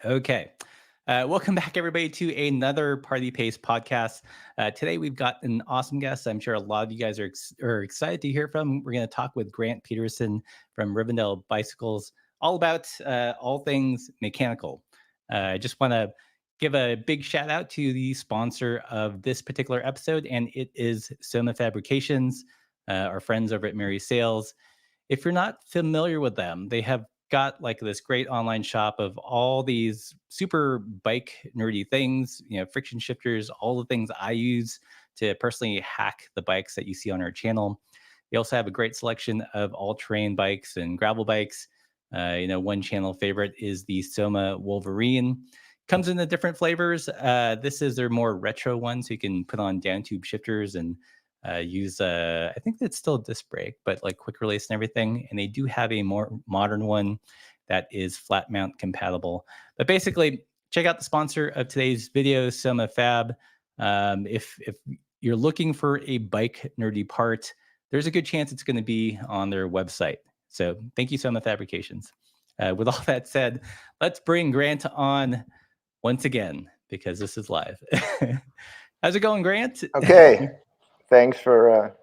Okay. Welcome back, everybody, to another Party Pace podcast. Today, we've got an awesome guest. I'm sure a lot of you guys are excited to hear from. We're going to talk with Grant Peterson from Rivendell Bicycles, all about all things mechanical. I just want to give a big shout out to the sponsor of this particular episode, and it is Soma Fabrications, our friends over at Mary Sales. If you're not familiar with them, they have got like this great online shop of all these super bike nerdy things, friction shifters, all the things I use to personally hack the bikes that you see on our channel. They also have a great selection of all-terrain bikes and gravel bikes. One channel favorite is the Soma Wolverine. Comes in the different flavors. This is their more retro one, so you can put on down tube shifters and use I think it's still disc brake, but like quick release and everything. And they do have a more modern one that is flat mount compatible. But basically, check out the sponsor of today's video, Soma Fab. If you're looking for a bike nerdy part, there's a good chance it's going to be on their website. So thank you, Soma Fabrications. With all that said, let's bring Grant on once again, because this is live. How's it going, Grant? Okay. Thanks for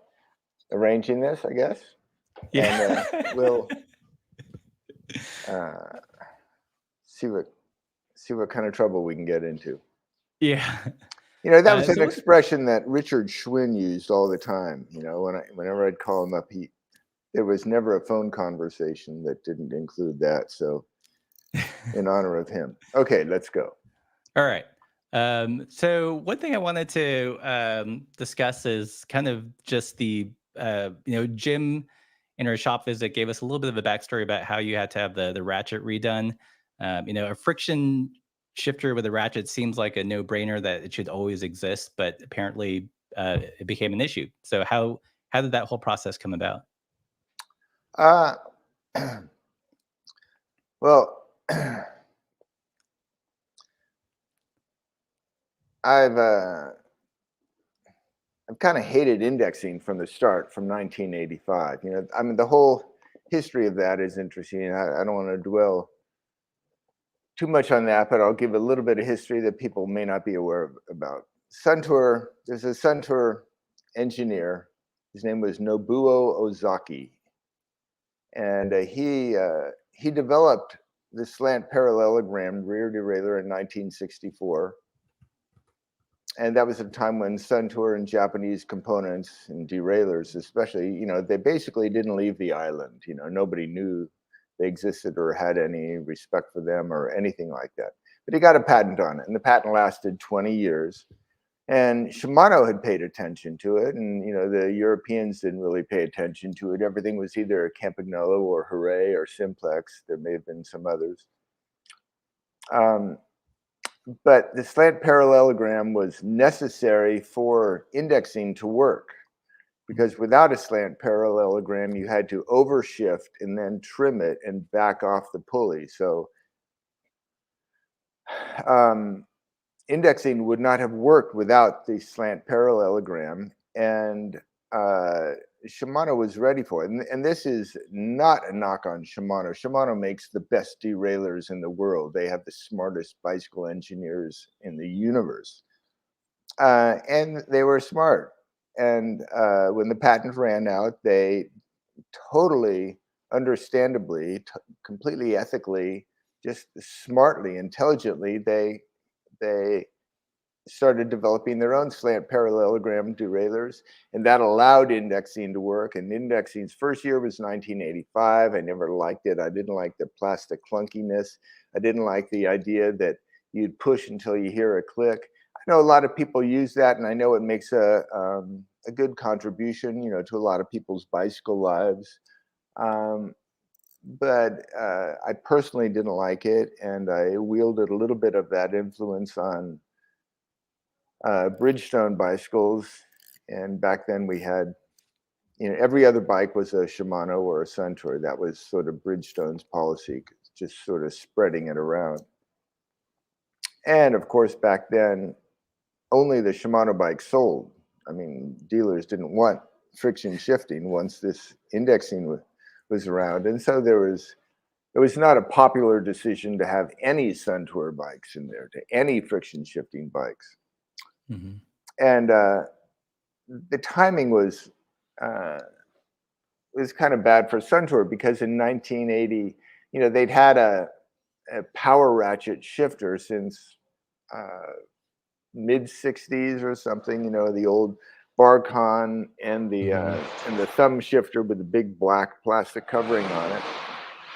arranging this, I guess. Yeah. And we'll see what kind of trouble we can get into. Yeah. That was an expression that Richard Schwinn used all the time. Whenever I'd call him up, there was never a phone conversation that didn't include that. So in honor of him. Okay, let's go. All right. So one thing I wanted to discuss is kind of just the, Jim in our shop visit gave us a little bit of a backstory about how you had to have the ratchet redone. A friction shifter with a ratchet seems like a no-brainer that it should always exist, but apparently it became an issue. So how did that whole process come about? Well, I've kind of hated indexing from the start, from 1985. The whole history of that is interesting. I don't want to dwell too much on that, but I'll give a little bit of history that people may not be aware about. Centaur, there's a Centaur engineer. His name was Nobuo Ozaki. And he developed the slant parallelogram rear derailleur in 1964. And that was a time when Centaur and Japanese components and derailleurs, especially, they basically didn't leave the island. Nobody knew they existed or had any respect for them or anything like that. But he got a patent on it, and the patent lasted 20 years. And Shimano had paid attention to it, and the Europeans didn't really pay attention to it. Everything was either Campagnolo or Hooray or Simplex. There may have been some others. But the slant parallelogram was necessary for indexing to work, because without a slant parallelogram, you had to overshift and then trim it and back off the pulley. So indexing would not have worked without the slant parallelogram, and Shimano was ready for it. And this is not a knock on Shimano. Shimano makes the best derailleurs in the world. They have the smartest bicycle engineers in the universe. And they were smart. And when the patent ran out, they totally, understandably, completely ethically, just smartly, intelligently, they started developing their own slant parallelogram derailleurs, and that allowed indexing to work. And indexing's first year was 1985. I never liked it. I didn't like the plastic clunkiness. I didn't like the idea that you'd push until you hear a click. I know a lot of people use that, and I know it makes a good contribution, to a lot of people's bicycle lives. But I personally didn't like it, and I wielded a little bit of that influence on Bridgestone bicycles. And back then we had, every other bike was a Shimano or a Centaur. That was sort of Bridgestone's policy, just sort of spreading it around. And of course, back then, only the Shimano bike sold. I mean, dealers didn't want friction shifting once this indexing was around. And so there was it was not a popular decision to have any Centaur bikes in there, to any friction shifting bikes. Mm-hmm. And the timing was kind of bad for Centaur, because in 1980, they'd had a power ratchet shifter since mid 60s or something, the old Barcon and the thumb shifter with the big black plastic covering on it.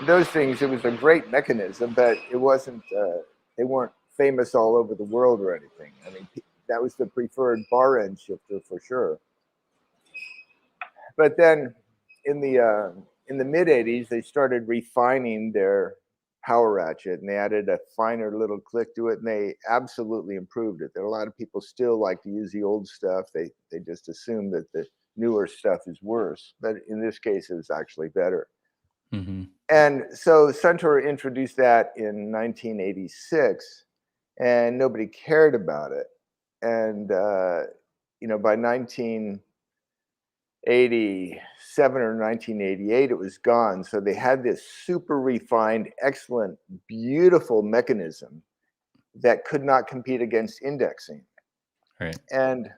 Those things, it was a great mechanism, but it wasn't, they weren't famous all over the world or anything. I mean, that was the preferred bar end shifter for sure. But then in the mid 80s, they started refining their power ratchet, and they added a finer little click to it, and they absolutely improved it. There are a lot of people still like to use the old stuff. They just assume that the newer stuff is worse, but in this case, it was actually better. Mm-hmm. And so Centaur introduced that in 1986, and nobody cared about it. And by 1987 or 1988, it was gone. So they had this super refined, excellent, beautiful mechanism that could not compete against indexing. Right. And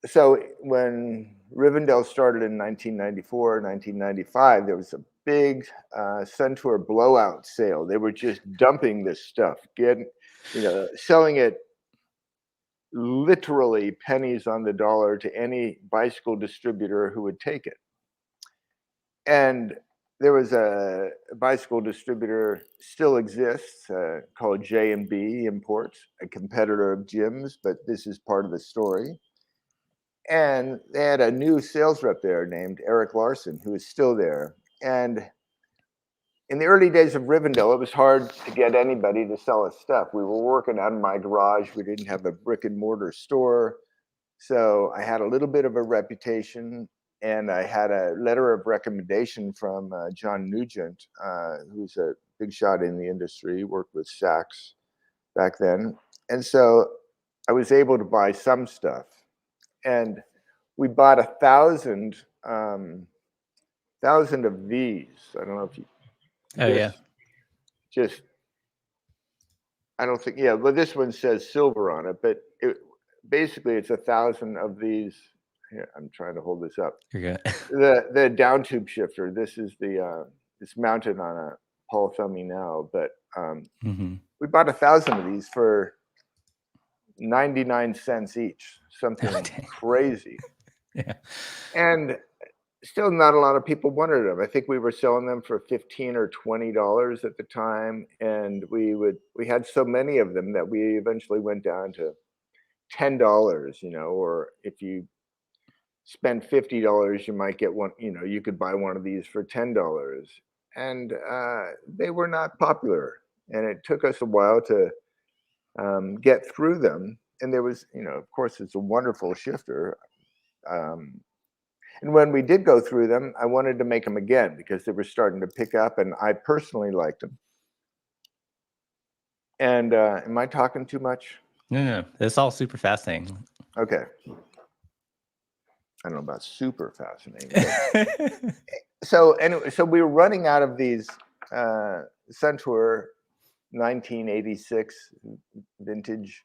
so when Rivendell started in 1994, 1995, there was a big Centaur blowout sale. They were just dumping this stuff, selling it literally pennies on the dollar to any bicycle distributor who would take it. And there was a bicycle distributor, still exists, called J&B Imports, a competitor of Jim's, but this is part of the story. And they had a new sales rep there named Eric Larson, who is still there. And in the early days of Rivendell, it was hard to get anybody to sell us stuff. We were working out of my garage. We didn't have a brick and mortar store. So I had a little bit of a reputation, and I had a letter of recommendation from John Nugent, who's a big shot in the industry, worked with Sachs back then. And so I was able to buy some stuff. And we bought 1,000 of these. I don't know if you. Oh, yeah. Just, I don't think, yeah, but this one says silver on it, but basically it's 1,000 of these. Here, I'm trying to hold this up. You're good. The down tube shifter. This is it's mounted on a Paul Thummy now, but we bought 1,000 of these for 99 cents each, something crazy. Yeah. And still not a lot of people wanted them. I think we were selling them for $15 or $20 at the time. And we had so many of them that we eventually went down to $10, or if you spend $50, you might get one, you could buy one of these for $10. And they were not popular. And it took us a while to get through them. And there was, of course, it's a wonderful shifter. And when we did go through them, I wanted to make them again because they were starting to pick up, and I personally liked them. And am I talking too much? No. It's all super fascinating. Okay. I don't know about super fascinating. So anyway, so we were running out of these Centaur 1986 vintage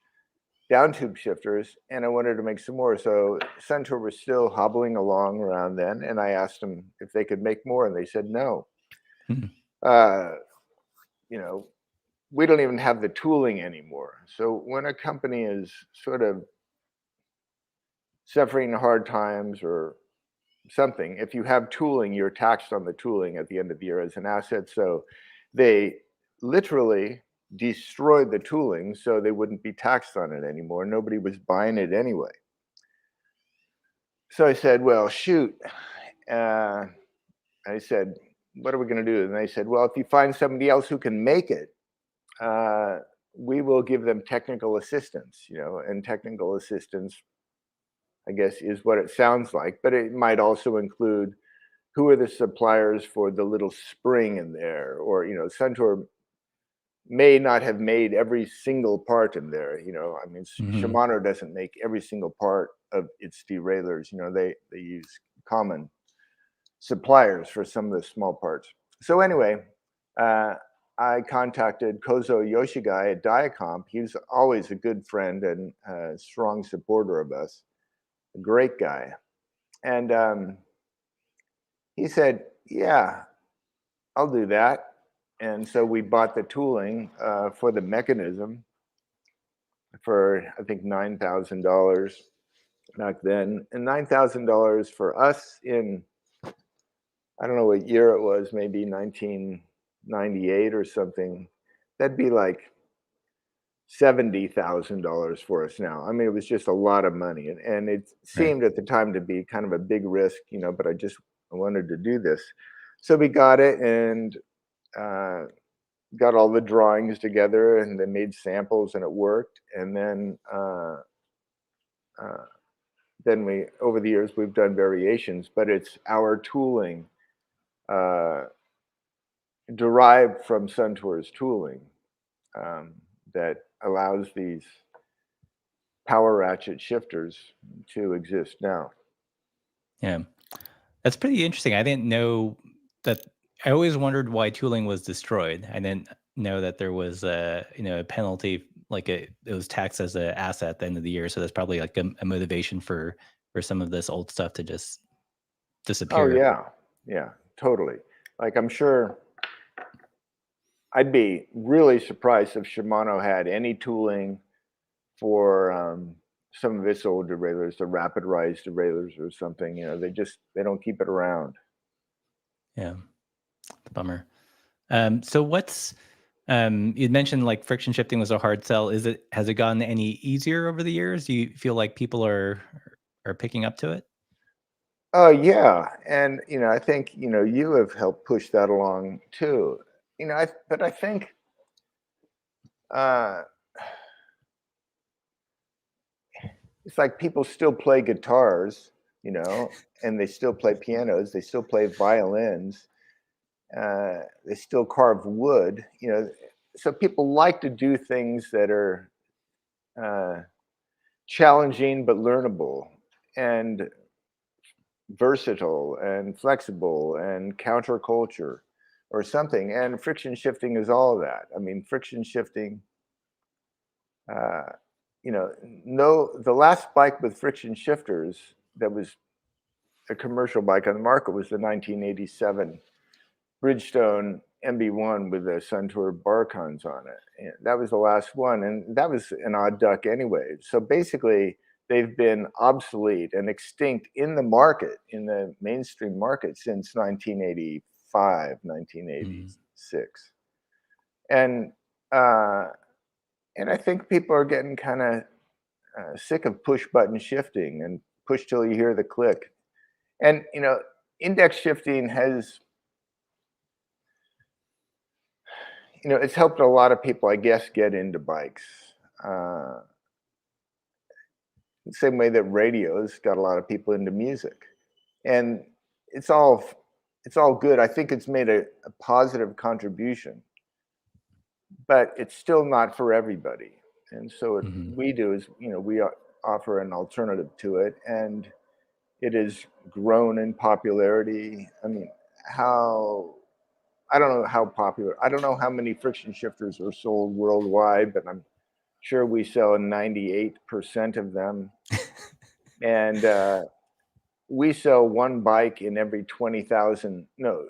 down tube shifters, and I wanted to make some more. So Centaur was still hobbling along around then, and I asked them if they could make more, and they said no. We don't even have the tooling anymore. So when a company is sort of suffering hard times or something, if you have tooling, you're taxed on the tooling at the end of the year as an asset. So they literally destroyed the tooling so they wouldn't be taxed on it anymore. Nobody was buying it anyway. So I said, well, shoot. I said, what are we going to do? And they said, well, if you find somebody else who can make it, we will give them technical assistance, and technical assistance, I guess, is what it sounds like, but it might also include who are the suppliers for the little spring in there, or, Centaur may not have made every single part in there. I mean, Shimano doesn't make every single part of its derailleurs. They use common suppliers for some of the small parts. So anyway, I contacted Kozo Yoshigai at Diacomp. He was always a good friend and a strong supporter of us, a great guy. And he said, yeah, I'll do that. And so we bought the tooling for the mechanism for, I think, $9,000 back then. And $9,000 for us in, I don't know what year it was, maybe 1998 or something. That'd be like $70,000 for us now. I mean, it was just a lot of money. And it Right. seemed at the time to be kind of a big risk, but I wanted to do this. So we got it and got all the drawings together, and they made samples and it worked. And then we, over the years, we've done variations, but it's our tooling derived from Centaur's tooling that allows these power ratchet shifters to exist now. Yeah. That's pretty interesting. I didn't know that. I always wondered why tooling was destroyed. I didn't know that there was a penalty, like it was taxed as an asset at the end of the year. So that's probably like a motivation for some of this old stuff to just Oh disappear. yeah, totally. Like I'm sure I'd be really surprised if Shimano had any tooling for some of its old derailleurs, the rapid rise derailleurs or something. They don't keep it around. Yeah, bummer. So what's you'd mentioned like friction shifting was a hard sell. Has it gotten any easier over the years? Do you feel like people are picking up to it? Oh yeah, and I think you have helped push that along too. But I think uh, it's like people still play guitars, and they still play pianos, they still play violins, they still carve wood, So people like to do things that are uh, challenging but learnable and versatile and flexible and counterculture or something. And friction shifting is all of that. I mean, friction shifting. Uh, no, the last bike with friction shifters that was a commercial bike on the market was the 1987 Bridgestone MB1 with the Centaur Barcons on it. And that was the last one, and that was an odd duck anyway. So basically, they've been obsolete and extinct in the market, in the mainstream market, since 1985, Mm. 1986. And uh, and I think people are getting kind of sick of push button shifting and push till you hear the click. And index shifting has, it's helped a lot of people, I guess, get into bikes. Uh, the same way that radios got a lot of people into music, and it's all it's all good. I think it's made a positive contribution, but it's still not for everybody. And so what Mhm. we do is, we offer an alternative to it, and it has grown in popularity. I mean, how I don't know how popular. I don't know how many friction shifters are sold worldwide, but I'm sure we sell 98% of them. And we sell one bike in every 20,000. No,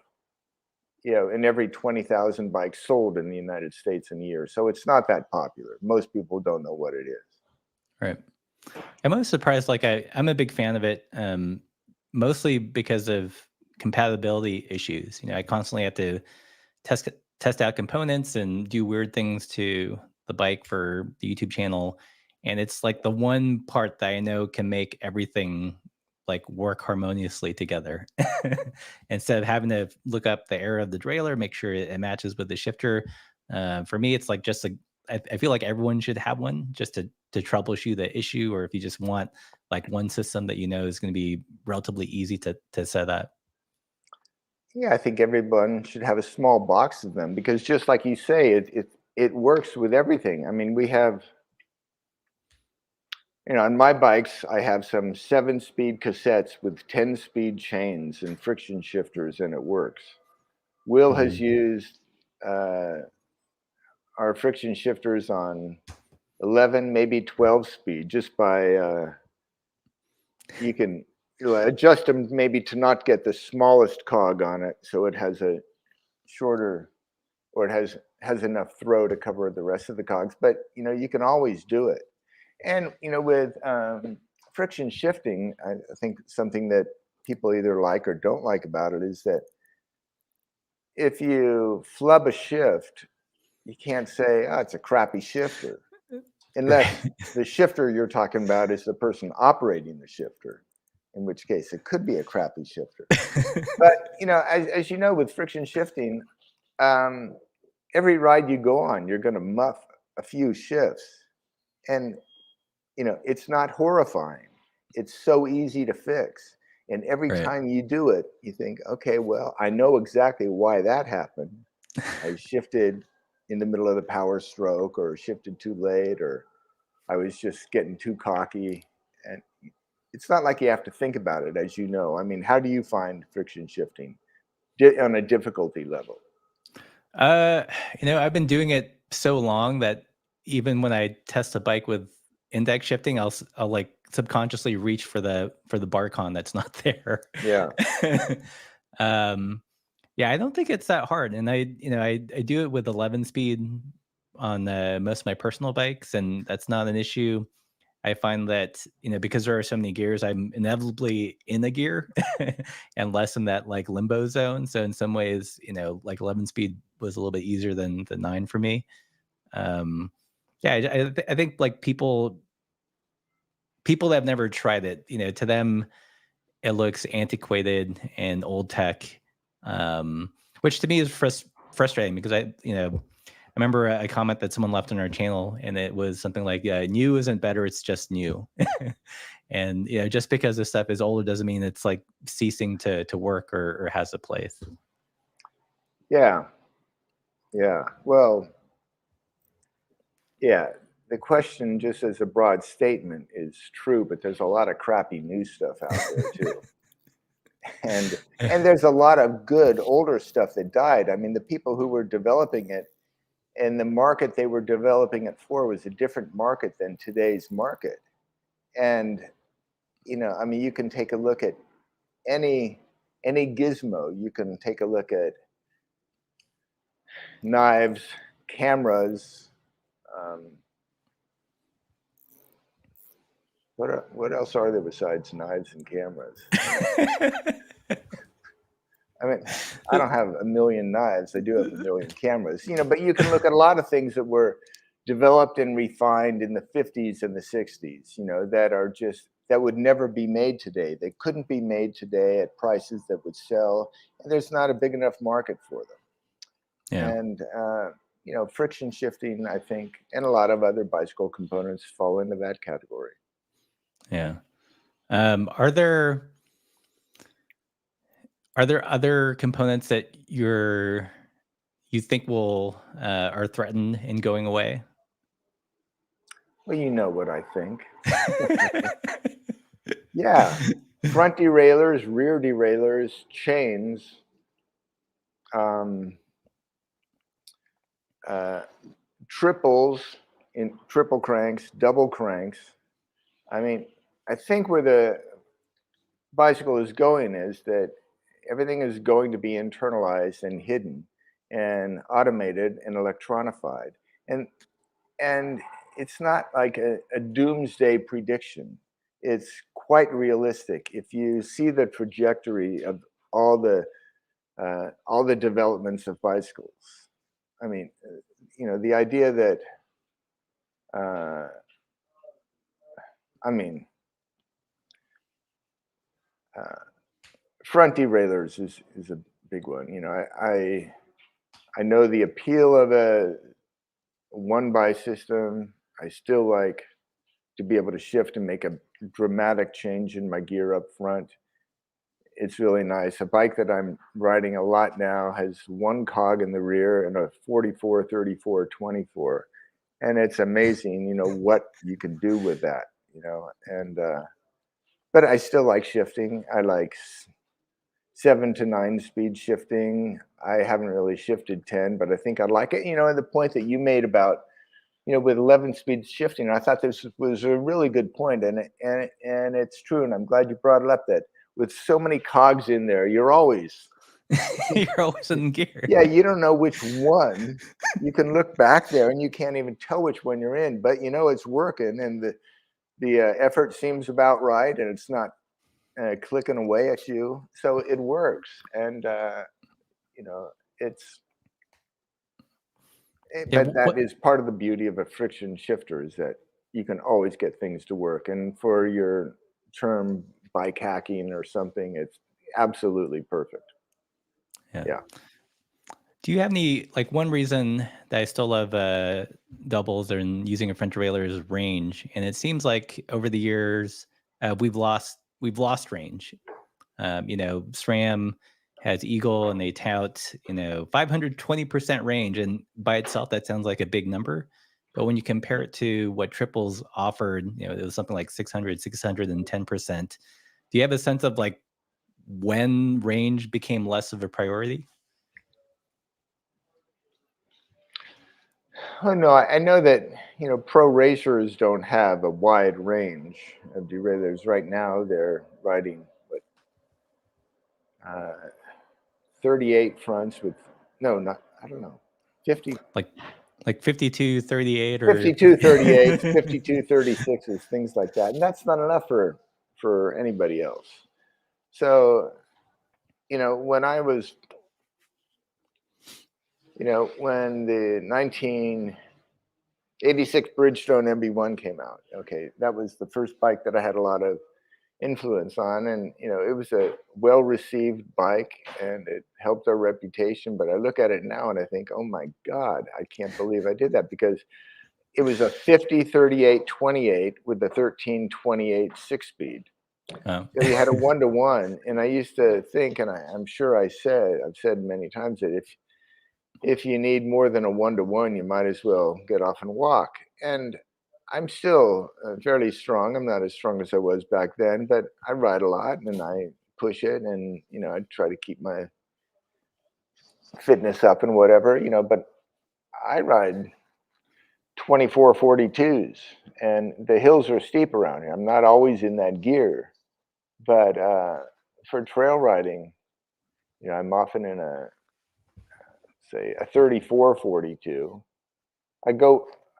in every 20,000 bikes sold in the United States in a year. So it's not that popular. Most people don't know what it is. Right. I'm always surprised. Like I'm a big fan of it, mostly because of compatibility issues. I constantly have to test test out components and do weird things to the bike for the YouTube channel. And it's like the one part that I know can make everything like work harmoniously together. Instead of having to look up the error of the derailleur, make sure it matches with the shifter. For me, it's like just a I feel like everyone should have one just to troubleshoot the issue, or if you just want like one system that is going to be relatively easy to set up. Yeah, I think everyone should have a small box of them because, just like you say, it works with everything. I mean, we have on my bikes, I have some 7-speed cassettes with 10-speed chains and friction shifters, and it works. Will has Mhm. used our friction shifters on 11, maybe 12 speed, just by you can adjust them maybe to not get the smallest cog on it, so it has a shorter, or it has enough throw to cover the rest of the cogs. But you can always do it. And with friction shifting, I think something that people either like or don't like about it is that if you flub a shift, you can't say, oh, it's a crappy shifter, unless Right. the shifter you're talking about is the person operating the shifter, in which case it could be a crappy shifter. But as you know, with friction shifting, um, every ride you go on, you're going to muff a few shifts, and it's not horrifying. It's so easy to fix, and every Right. time you do it, you think, okay, well, I know exactly why that happened. I shifted in the middle of the power stroke, or shifted too late, or I was just getting too cocky. And it's not like you have to think about it, as you know. I mean, how do you find friction shifting on a difficulty level? Uh, I've been doing it so long that even when I test a bike with index shifting, I'll like subconsciously reach for the Barcon that's not there. Yeah. um, yeah, I don't think it's that hard, and I do it with 11 speed on most of my personal bikes, and that's not an issue. I find that, because there are so many gears, I'm inevitably in a gear and less in that like limbo zone. So in some ways, like 11 speed was a little bit easier than the 9 for me. Um, yeah, I think like people that have never tried it, to them it looks antiquated and old tech, which to me is frustrating because I remember a comment that someone left on our channel, and it was something like, "New isn't better; it's just new." And just because this stuff is older doesn't mean it's like ceasing to work or has a place. Yeah. Yeah. Well, yeah. The question, just as a broad statement, is true, but there's a lot of crappy new stuff out there too. And there's a lot of good older stuff that died. I mean, the people who were developing it, and the market they were developing it for, was a different market than today's market. And I mean, you can take a look at any gizmo. You can take a look at knives, cameras. Um, what else are there besides knives and cameras? I mean, I don't have a million knives. I do have a million cameras, but you can look at a lot of things that were developed and refined in the 50s and the 60s, that would never be made today. They couldn't be made today at prices that would sell, and there's not a big enough market for them. Yeah, And, friction shifting, I think, and a lot of other bicycle components fall into that category. yeah. Are there other components that you think will are threatened in going away? Well, you know what I think. Yeah. Front derailleurs, rear derailleurs, chains, um, uh, triples, in triple cranks, double cranks. I mean, I think where the bicycle is going is that everything is going to be internalized and hidden and automated and electronified. And it's not like a doomsday prediction. It's quite realistic. If you see the trajectory of all the developments of bicycles, I mean, the idea that, uh, I mean, uh, front derailleurs is a big one. I know the appeal of a one by system. I still like to be able to shift and make a dramatic change in my gear up front. It's really nice. A bike that I'm riding a lot now has one cog in the rear and a 44, 34, 24. And it's amazing, what you can do with that. and but I still like shifting. I like 7 to 9 speed shifting. I haven't really shifted 10, but I think I like it. And the point that you made about, with 11 speed shifting, I thought this was a really good point, and it's true. And I'm glad you brought it up, that with so many cogs in there, you're always in gear. Yeah, you don't know which one. You can look back there and you can't even tell which one you're in, but it's working, and the effort seems about right, and it's not clicking away at you, so it works. And it's but that is part of the beauty of a friction shifter, is that you can always get things to work. And for your term bike hacking or something, it's absolutely perfect. Yeah. Do you have any, like, one reason that I still love doubles and using a front derailleur is range, and it seems like over the years we've lost range. SRAM has Eagle, and they tout 520% range, and by itself that sounds like a big number, but when you compare it to what triples offered, it was something like 610%. Do you have a sense of like when range became less of a priority? Oh no, I know that pro racers don't have a wide range of derailleurs. Right now they're riding 38 fronts with I don't know, 50, like 5238 or 5238, 5236s, things like that, and that's not enough for anybody else. So when I was when the 1986 Bridgestone MB1 came out, okay, that was the first bike that I had a lot of influence on, and it was a well-received bike and it helped our reputation. But I look at it now and I think, oh my God, I can't believe I did that, because it was a 50-38-28 with the 13-28 6-speed. Oh. So you had a 1-to-1, and I used to think, and I'm sure I've said many times, that if you need more than a 1-to-1, you might as well get off and walk. And I'm still fairly strong. I'm not as strong as I was back then, but I ride a lot and I push it, and I try to keep my fitness up and whatever, but I ride 24-42s, and the hills are steep around here. I'm not always in that gear, but for trail riding, I'm often in say a 34-42.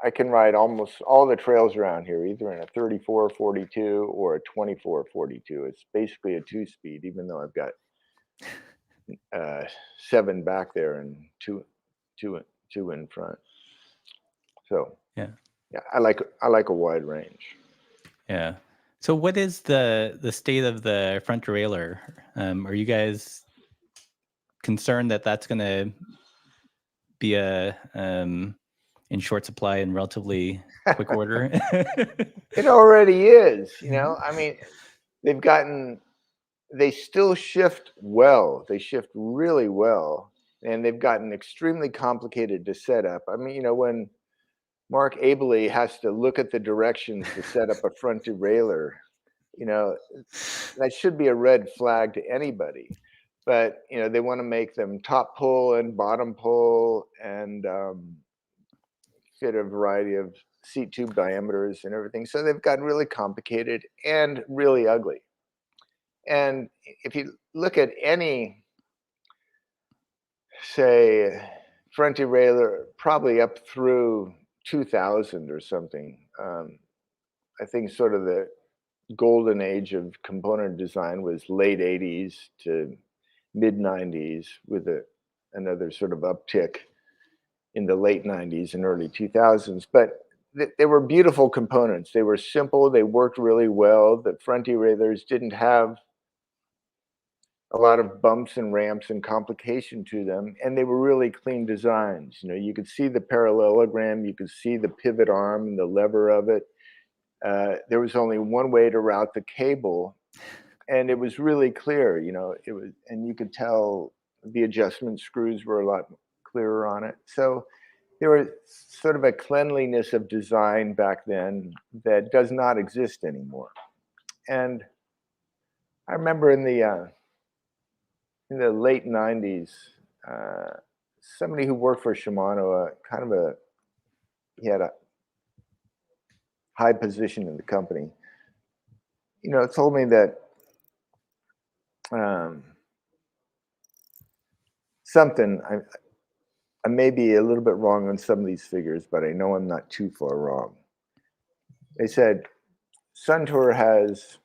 I can ride almost all the trails around here, either in a 34-42 or a 24-42. It's basically a 2-speed, even though I've got 7 back there and two in front. So yeah, I like a wide range. Yeah. So what is the state of the front derailleur? Are you guys concerned that that's going to be in short supply in relatively quick order? It already is. I mean, they still shift well. They shift really well, and they've gotten extremely complicated to set up. I mean, when Mark Abley has to look at the directions to set up a front derailleur, that should be a red flag to anybody. But they want to make them top pull and bottom pull, and fit a variety of seat tube diameters and everything. So they've gotten really complicated and really ugly. And if you look at any, say, front derailleur, probably up through 2000 or something, I think sort of the golden age of component design was late 80s to mid 90s, with another sort of uptick in the late 90s and early 2000s. But they were beautiful components. They were simple. They worked really well. The front derailleurs didn't have a lot of bumps and ramps and complication to them, and they were really clean designs. You could see the parallelogram, you could see the pivot arm and the lever of it. There was only one way to route the cable, and it was really clear. It was, and you could tell the adjustment screws were a lot clearer on it. So there was sort of a cleanliness of design back then that does not exist anymore. And I remember in the late '90s, somebody who worked for Shimano, he had a high position in the company, told me that something. I may be a little bit wrong on some of these figures, but I know I'm not too far wrong. They said Centaur has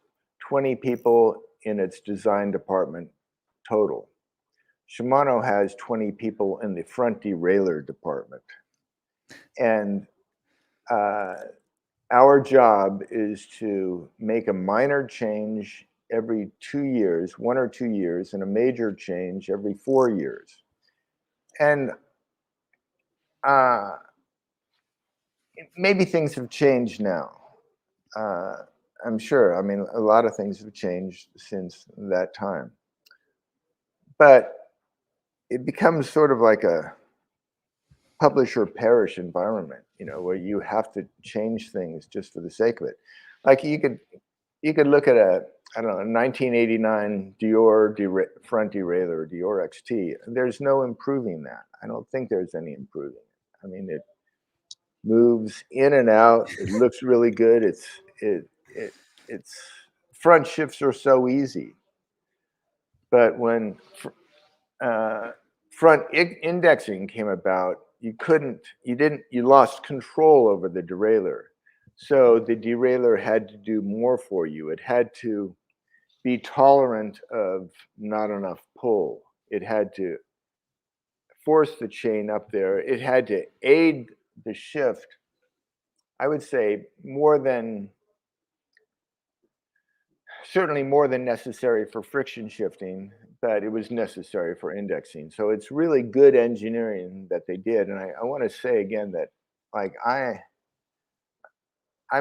20 people in its design department total. Shimano has 20 people in the front derailleur department. And our job is to make a minor change every 2 years, 1 or 2 years, and a major change every 4 years. And maybe things have changed now. I'm sure. I mean, a lot of things have changed since that time. But it becomes sort of like a publish or perish environment, where you have to change things just for the sake of it. Like you could look at a 1989 Dior front derailleur, Dior XT. There's no improving that. I don't think there's any improving. I mean, it moves in and out. It looks really good. It's front shifts are so easy. But when front indexing came about, you lost control over the derailleur. So the derailleur had to do more for you. It had to be tolerant of not enough pull. It had to force the chain up there. It had to aid the shift, I would say, certainly more than necessary for friction shifting, but it was necessary for indexing. So it's really good engineering that they did. And I want to say again that, like, I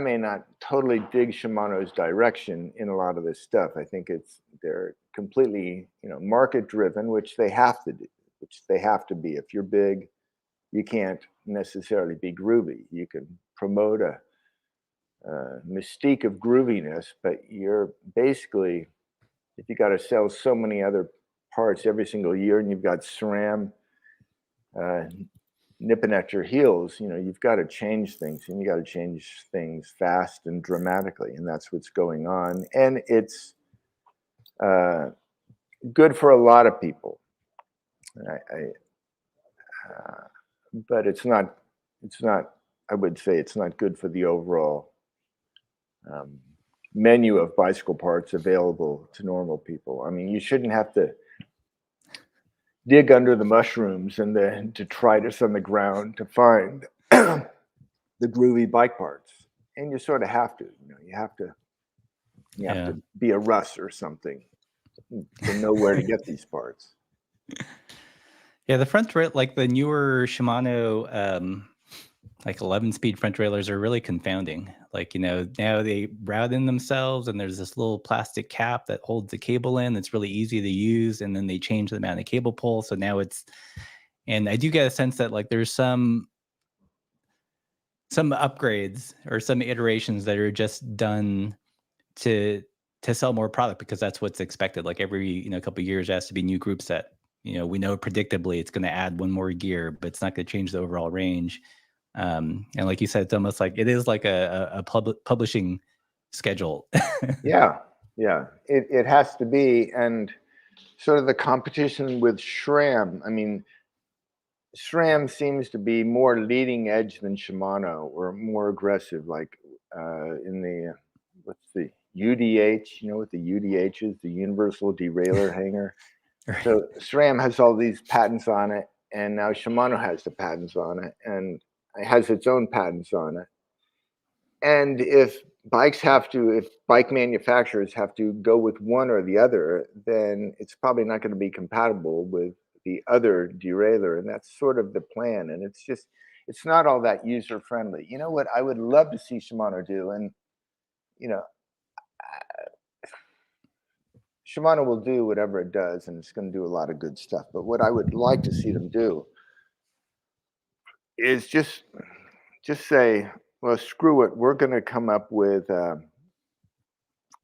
may not totally dig Shimano's direction in a lot of this stuff. I think they're completely, market driven, which they have to do, which they have to be. If you're big, you can't necessarily be groovy. You can promote a mystique of grooviness, but you're basically, if you got to sell so many other parts every single year and you've got SRAM nipping at your heels, you've got to change things, and you got to change things fast and dramatically, and that's what's going on. And it's good for a lot of people. But it's not, I would say it's not good for the overall menu of bicycle parts available to normal people. I mean, you shouldn't have to dig under the mushrooms and the detritus on the ground to find the groovy bike parts. And you sort of have to, you have to be a Russ or something to know where to get these parts. Yeah, the front like the newer Shimano like 11-speed front trailers are really confounding. Like, now they route in themselves, and there's this little plastic cap that holds the cable in. That's really easy to use, and then they change the amount of cable pull. So now and I do get a sense that, like, there's some upgrades or some iterations that are just done to sell more product, because that's what's expected. Like every couple of years, there has to be new group set. We know predictably it's going to add one more gear, but it's not going to change the overall range. And like you said, it's almost like it is like a publishing schedule. Yeah, it has to be. And sort of the competition with SRAM. I mean, SRAM seems to be more leading edge than Shimano, or more aggressive. Like in the what's the UDH? You know what the UDH is? The Universal Derailleur Hanger. Right. So SRAM has all these patents on it, and now Shimano has the patents on it, and it has its own patents on it. And if bike manufacturers have to go with one or the other, then it's probably not going to be compatible with the other derailleur. And that's sort of the plan. And it's not all that user friendly. You know what I would love to see Shimano do? And, Shimano will do whatever it does, and it's going to do a lot of good stuff. But what I would like to see them do is just say, well, screw it. We're going to come up with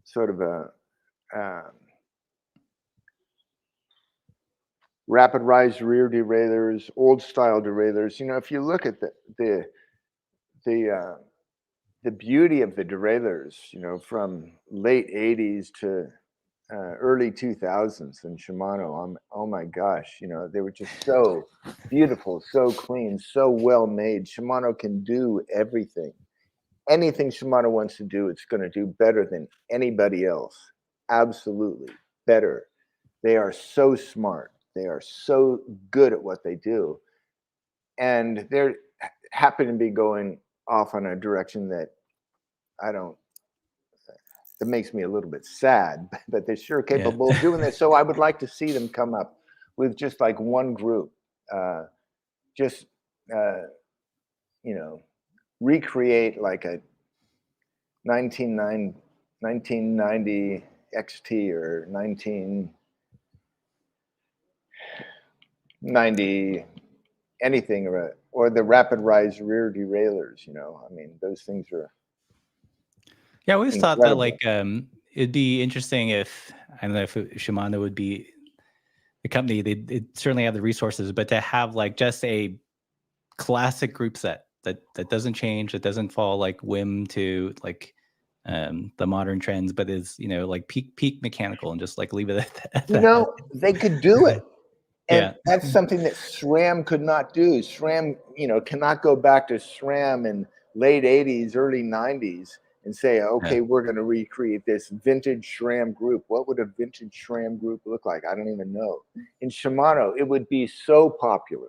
sort of a uh, rapid rise rear derailleurs, old style derailleurs. You know, if you look at the uh, the beauty of the derailleurs, you know, from late '80s to early 2000s in Shimano, oh my gosh, you know, they were just so beautiful, so clean, so well made. Shimano can do everything. Anything Shimano wants to do, it's going to do better than anybody else. Absolutely better. They are so smart. They are so good at what they do. And they're happen to be going off on a direction that I don't, that makes me a little bit sad, but they're sure Yeah. capable of doing this. So I would like to see them come up with just like one group, just, uh, you know, recreate like a 1990 XT or 1990 anything, or the rapid rise rear derailleurs. You know, I mean, those things are Yeah, I always thought that incredible. like it'd be interesting if I don't know if Shimano would be the company. They'd certainly have the resources, but to have like just a classic group set that doesn't change, that doesn't fall like whim to like the modern trends, but is like peak mechanical and just like leave it at You that. know, they could do it. And Yeah, that's something that SRAM could not do. SRAM, you know, cannot go back to SRAM in late 80s, early 90s and say, yeah, okay, we're going to recreate this vintage SRAM group. What would a vintage SRAM group look like? I don't even know. In Shimano, it would be so popular.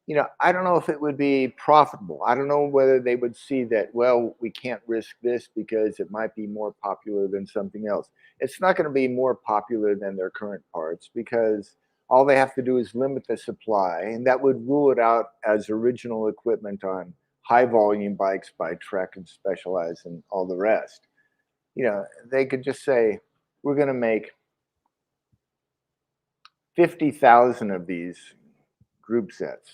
You know, I don't know if it would be profitable. I don't know whether they would see that, well, we can't risk this because it might be more popular than something else. It's not going to be more popular than their current parts because all they have to do is limit the supply, and that would rule it out as original equipment on high volume bikes by Trek and Specialized and all the rest. You know, they could just say, we're going to make 50,000 of these group sets,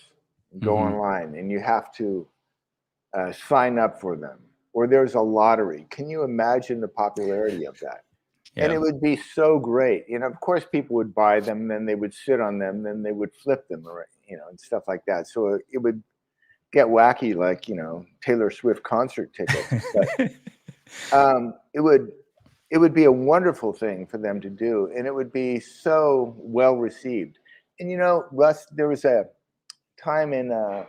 go hmm online, and you have to sign up for them, or there's a lottery. Can you imagine the popularity of that? And yeah. it would be so great. You know, of course, people would buy them, then they would sit on them, then they would flip them, or and stuff like that. So it would get wacky, like Taylor Swift concert tickets. But it would be a wonderful thing for them to do, and it would be so well received. And Russ, there was a time in the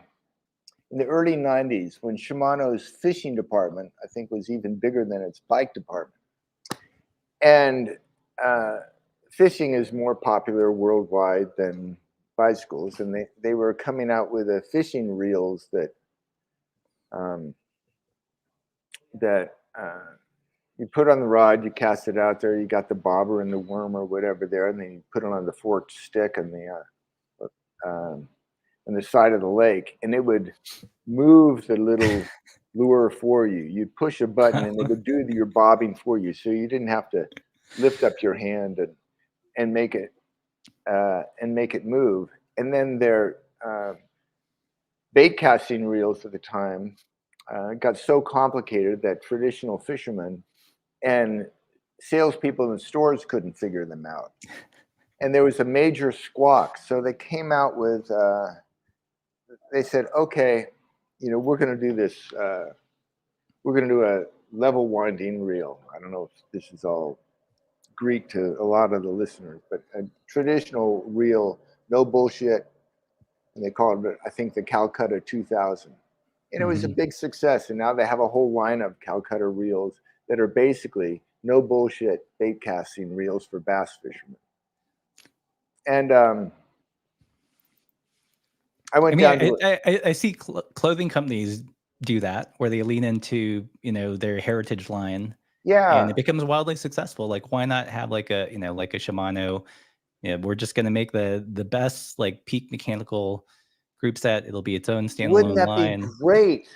early 90s when Shimano's fishing department, I think, was even bigger than its bike department. And fishing is more popular worldwide than bicycles. And they were coming out with a fishing reels um, that you put on the rod, you cast it out there, you got the bobber and the worm or whatever there, and then you put it on the forked stick and on the side of the lake, and it would move the little lure for you. You'd push a button and it would do your bobbing for you, so you didn't have to lift up your hand and make it move. And then their bait casting reels at the time got so complicated that traditional fishermen and salespeople in stores couldn't figure them out. And there was a major squawk, so they came out with. They said, okay, we're going to do this. We're going to do a level winding reel. I don't know if this is all Greek to a lot of the listeners, but a traditional reel, no bullshit. And they called it, I think, the Calcutta 2000. And it was a hmm big success. And now they have a whole line of Calcutta reels that are basically no bullshit bait casting reels for bass fishermen. And I I went mean, down to it. I see clothing companies do that where they lean into their heritage line, and Yeah. it becomes wildly successful. Like, why not have like a like a Shimano? We're just gonna make the best like peak mechanical group set. It'll be its own Wouldn't standalone that be line. great?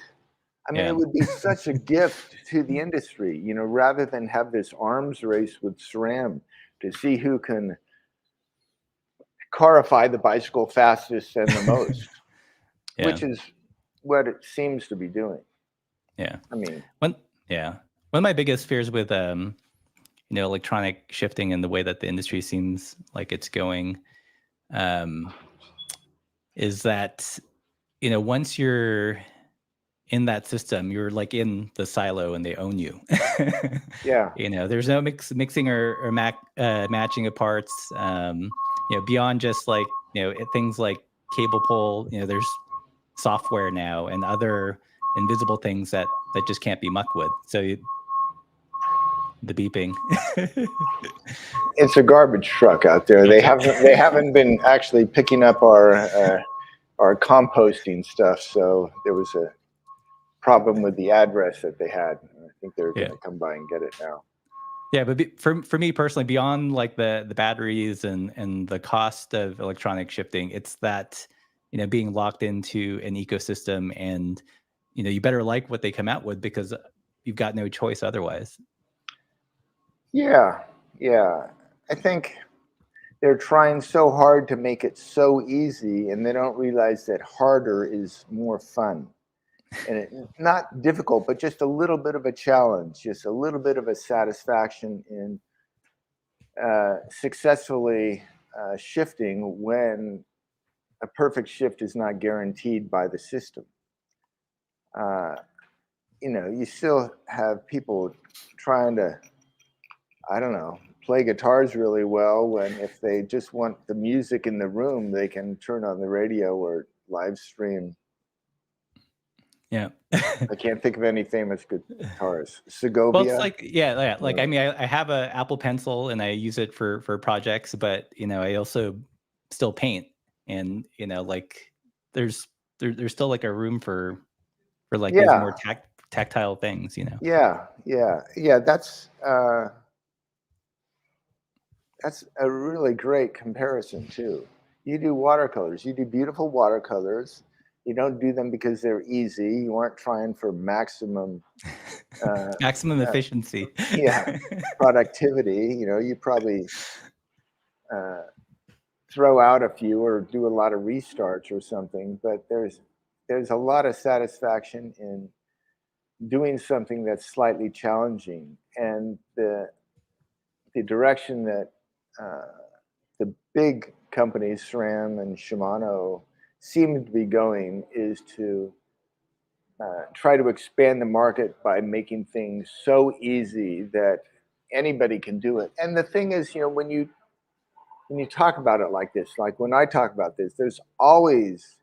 I mean, Yeah, it would be such a gift to the industry, rather than have this arms race with SRAM to see who can carify the bicycle fastest and the most, yeah, which is, what it seems to be doing. Yeah. I mean, One of my biggest fears with electronic shifting and the way that the industry seems like it's going, is that once you're in that system, you're like in the silo and they own you. yeah. There's no mixing or matching of parts. Beyond just like things like cable pull. There's software now and other invisible things that just can't be mucked with. So the beeping. It's a garbage truck out there. They haven't been actually picking up our composting stuff. So there was a problem with the address that they had. I think they're going to come by and get it now. Yeah, but for me personally, beyond like the batteries and the cost of electronic shifting, it's that being locked into an ecosystem, and you better like what they come out with because you've got no choice otherwise. Yeah. I think they're trying so hard to make it so easy, and they don't realize that harder is more fun. And not difficult, but just a little bit of a challenge, just a little bit of a satisfaction in successfully shifting when a perfect shift is not guaranteed by the system. You still have people trying to, I don't know, play guitars really well when if they just want the music in the room, they can turn on the radio or live stream. Yeah. I can't think of any famous guitarists. Segovia. Well, it's like, like, I mean, I have a Apple Pencil and I use it for projects, but, I also still paint and, like there's still like a room for like those more tactile things, Yeah. That's a really great comparison too. You do watercolors. You do beautiful watercolors. You don't do them because they're easy. You aren't trying for maximum efficiency. Productivity. You probably throw out a few or do a lot of restarts or something. But there's a lot of satisfaction in doing something that's slightly challenging, and the direction that the big companies, SRAM and Shimano, seem to be going is to try to expand the market by making things so easy that anybody can do it. And the thing is, when you talk about it like this, like when I talk about this, there's always,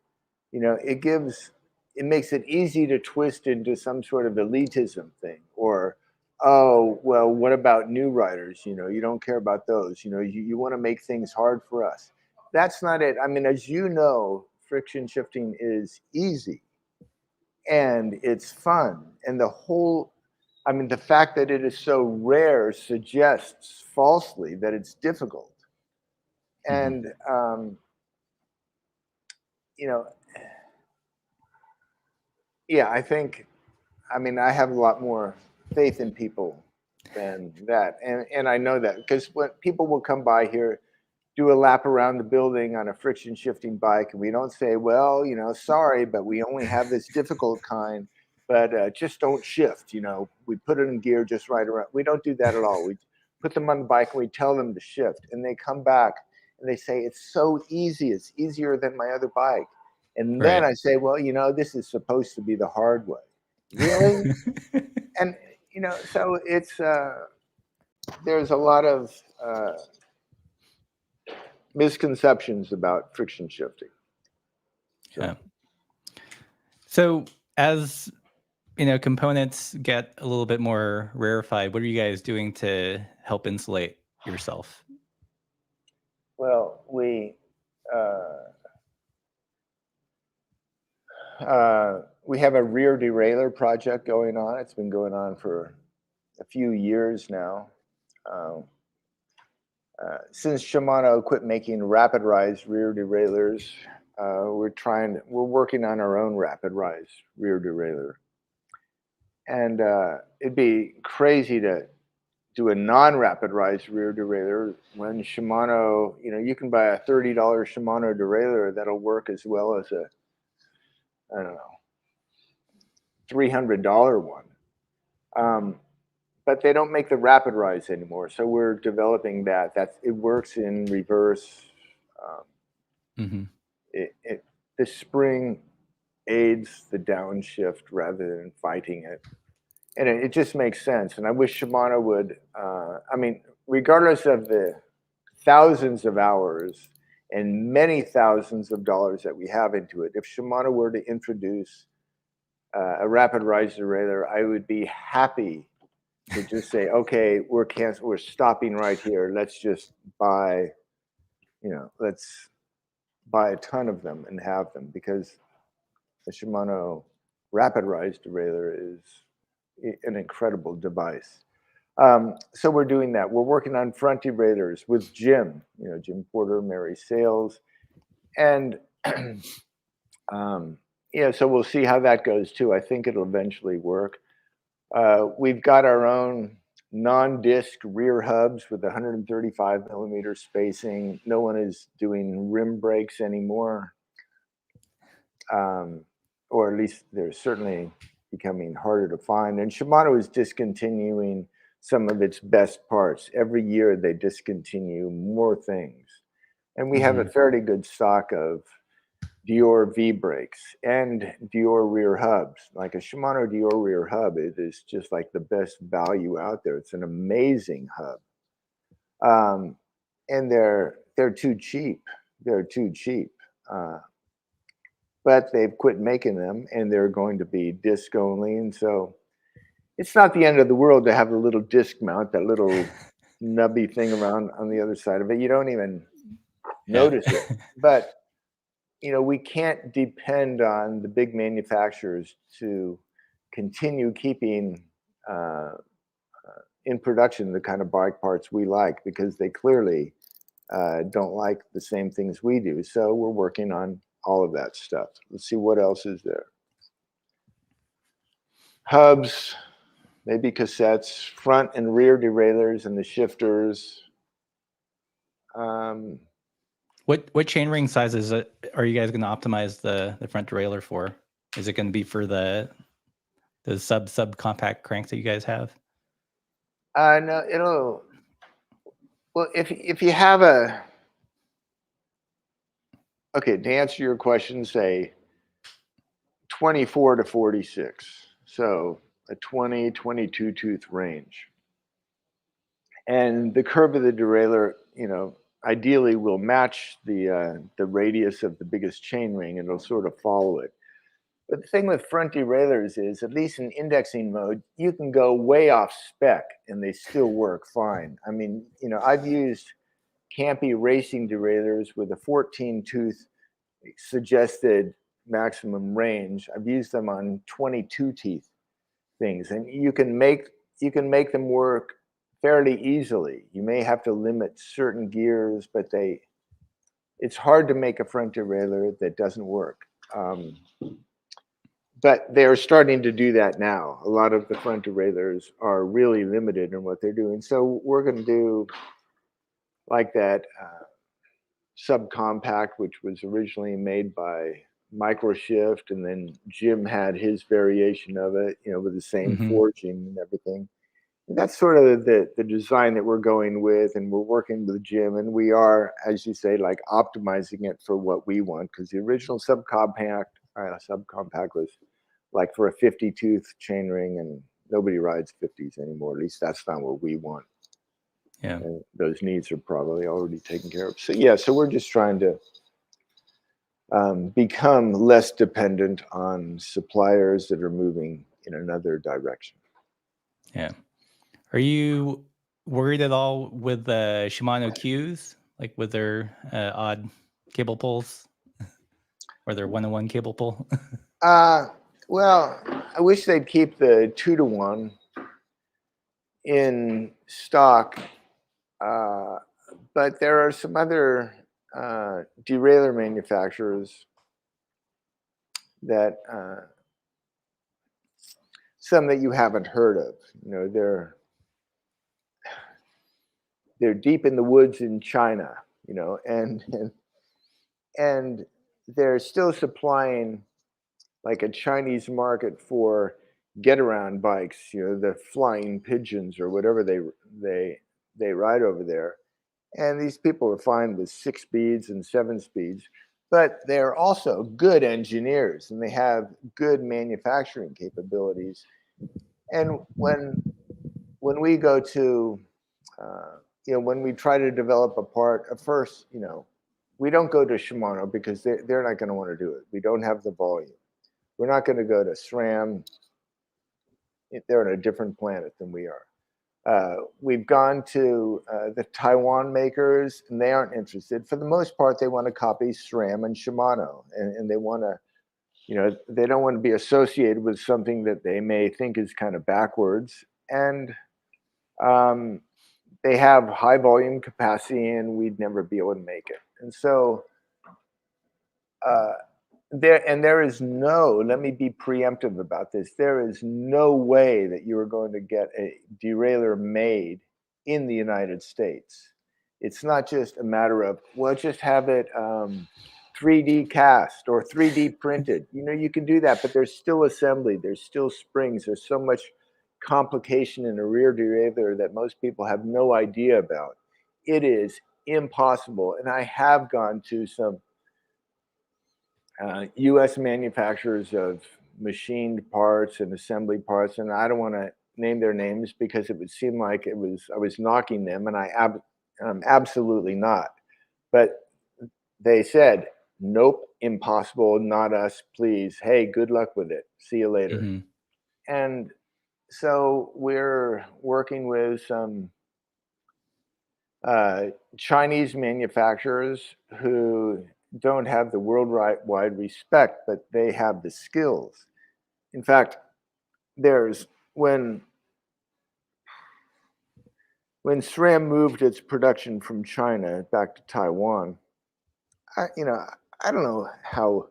it makes it easy to twist into some sort of elitism thing, or, oh, well, what about new riders? You don't care about those. You want to make things hard for us. That's not it. I mean, as you know, friction shifting is easy and it's fun. And the fact that it is so rare suggests falsely that it's difficult. And, I think, I have a lot more faith in people than that. And I know that because when people will come by here, do a lap around the building on a friction shifting bike, and we don't say, well, sorry, but we only have this difficult kind, but just don't shift. We put it in gear just right around. We don't do that at all. We put them on the bike and we tell them to shift, and they come back and they say, it's so easy. It's easier than my other bike. And then I say, well, this is supposed to be the hard way. Really? And, so it's, there's a lot of misconceptions about friction shifting. So as components get a little bit more rarefied, what are you guys doing to help insulate yourself? Well, we have a rear derailleur project going on. It's been going on for a few years now. Since Shimano quit making rapid rise rear derailleurs, we're working on our own rapid rise rear derailleur. And it'd be crazy to do a non-rapid rise rear derailleur when Shimano, you can buy a $30 Shimano derailleur that'll work as well as a, I don't know, $300 one. But they don't make the rapid rise anymore. So we're developing that. It works in reverse. Mm-hmm. The spring aids the downshift rather than fighting it. And it just makes sense. And I wish Shimano would, I mean, regardless of the thousands of hours and many thousands of dollars that we have into it, if Shimano were to introduce a rapid rise derailleur, I would be happy to just say, okay, we're stopping right here. Let's just buy, let's buy a ton of them and have them, because the Shimano rapid rise derailleur is an incredible device. So we're doing that. We're working on front derailleurs with Jim, Jim Porter, Mary Sales. And so we'll see how that goes too. I think it'll eventually work. We've got our own non-disc rear hubs with 135 millimeter spacing. No one is doing rim brakes anymore. Or at least they're certainly becoming harder to find. And Shimano is discontinuing some of its best parts. Every year they discontinue more things. And we have a fairly good stock of Dior V brakes and Dior rear hubs. Like a Shimano Dior rear hub, it is just like the best value out there. It's an amazing hub. And they're too cheap. They're too cheap. But they've quit making them, and they're going to be disc only. And so it's not the end of the world to have a little disc mount, that little nubby thing around on the other side of it. You don't even notice it. But, we can't depend on the big manufacturers to continue keeping in production the kind of bike parts we like, because they clearly don't like the same things we do. So we're working on all of that stuff. Let's see what else is there. Hubs, maybe cassettes, front and rear derailleurs and the shifters. What chainring sizes are you guys going to optimize the front derailleur for? Is it going to be for the sub compact cranks that you guys have? No, well, if you have okay, to answer your question, say 24 to 46. So a 20, 22 tooth range. And the curve of the derailleur, ideally will match the radius of the biggest chain ring, and it'll sort of follow it. But the thing with front derailleurs is, at least in indexing mode, you can go way off spec and they still work fine. I mean, I've used campy racing derailleurs with a 14 tooth suggested maximum range. I've used them on 22 teeth things, and you can make them work fairly easily. You may have to limit certain gears, but it's hard to make a front derailleur that doesn't work. But they're starting to do that now. A lot of the front derailleurs are really limited in what they're doing. So we're going to do like that subcompact, which was originally made by Microshift, and then Jim had his variation of it, with the same forging and everything. And that's sort of the design that we're going with, and we're working with Jim, and we are, as you say, like optimizing it for what we want, because the original subcompact was like for a 50 tooth chainring, and nobody rides 50s anymore. At least that's not what we want. Yeah. And those needs are probably already taken care of. So we're just trying to become less dependent on suppliers that are moving in another direction. Yeah. Are you worried at all with the Shimano Qs, like with their odd cable pulls, or their 1-on-1 cable pull? Well, I wish they'd keep the 2-to-1 in stock, but there are some other derailleur manufacturers that some that you haven't heard of. They're deep in the woods in China, and they're still supplying like a Chinese market for get around bikes, the flying pigeons or whatever they ride over there. And these people are fine with 6 speeds and 7 speeds, but they're also good engineers and they have good manufacturing capabilities. And when we go to, when we try to develop a part, at first, we don't go to Shimano because they're not going to want to do it. We don't have the volume. We're not going to go to SRAM. They're on a different planet than we are. We've gone to the Taiwan makers, and they aren't interested. For the most part, they want to copy SRAM and Shimano, and they want to, they don't want to be associated with something that they may think is kind of backwards. And they have high volume capacity, and we'd never be able to make it. And so there is no, let me be preemptive about this, there is no way that you are going to get a derailleur made in the United States. It's not just a matter of, well, just have it 3D cast or 3D printed. You can do that, but there's still assembly, there's still springs, there's so much complication in a rear derailleur that most people have no idea about. It is impossible. And I have gone to some U.S. manufacturers of machined parts and assembly parts, and I don't want to name their names because it would seem like I was knocking them, and I'm absolutely not. But they said, nope, impossible, not us, please. Hey, good luck with it. See you later. Mm-hmm. And so we're working with some Chinese manufacturers who don't have the worldwide respect, but they have the skills. In fact, when SRAM moved its production from China back to Taiwan, I don't know how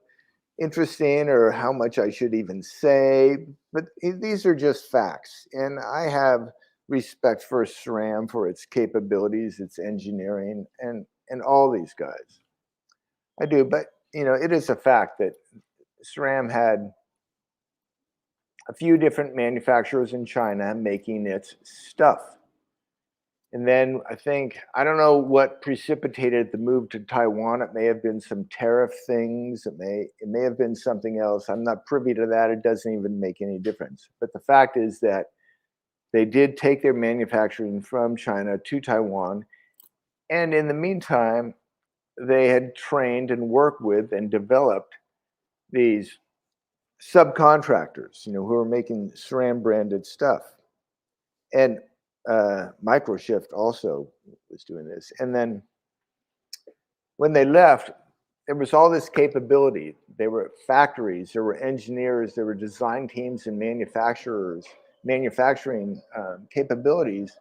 interesting or how much I should even say, but these are just facts. And I have respect for SRAM, for its capabilities, its engineering, and all these guys. I do, but it is a fact that SRAM had a few different manufacturers in China making its stuff. And then I don't know what precipitated the move to Taiwan. It may have been some tariff things. It may have been something else. I'm not privy to that. It doesn't even make any difference. But the fact is that they did take their manufacturing from China to Taiwan. And in the meantime, they had trained and worked with and developed these subcontractors, who are making SRAM branded stuff. And Microshift also was doing this. And then when they left, there was all this capability. There were factories, there were engineers, there were design teams and manufacturing capabilities